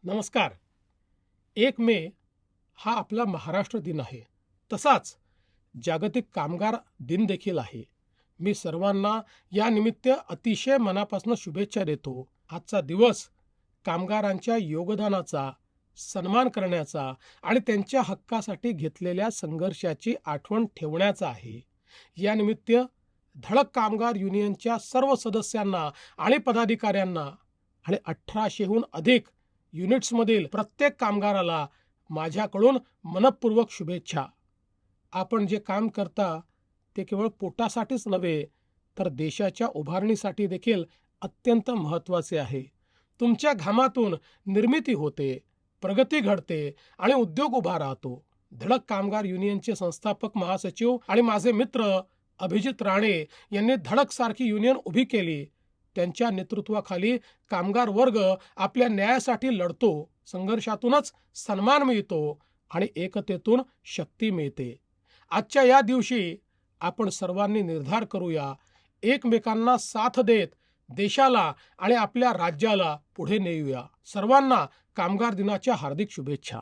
नमस्कार. 1 मे हा आपला महाराष्ट्र दिन आहे. तसाच जागतिक कामगार दिन देखील आहे. मी सर्वांना या निमित्त अतिशय मनापासून शुभेच्छा देतो. आजचा दिवस कामगारांच्या योगदानाचा, सन्मान करण्याचा आणि त्यांच्या हक्कासाठी घेतलेल्या संघर्षाची आठवण ठेवण्याचा आहे. या निमित्त धडक कामगार युनियनच्या सर्व सदस्यांना आणि पदाधिकाऱ्यांना आणि 1800हून अधिक युनिट्समधील प्रत्येक कामगाराला माझ्याकडून मनःपूर्वक शुभेच्छा. आपण जे काम करता ते केवळ पोटासाठीच नव्हे, तर देशाच्या उभारणीसाठी देखील अत्यंत महत्त्वाचे आहे. तुमच्या घामातून निर्मिती होते, प्रगती घडते आणि उद्योग उभा राहतो. धडक कामगार युनियनचे संस्थापक महासचिव आणि माझे मित्र अभिजित राणे यांनी धडकसारखी युनियन उभी केली. त्यांच्या नेतृत्वाखाली कामगार वर्ग आपल्या न्यायासाठी लढतो. संघर्षातूनच सन्मान मिळतो आणि एकतेतून शक्ती मिळते. आजच्या या दिवशी आपण सर्वांनी निर्धार करूया, एकमेकांना साथ देत देशाला आणि आपल्या राज्याला पुढे नेऊया. सर्वांना कामगार दिनाच्या हार्दिक शुभेच्छा.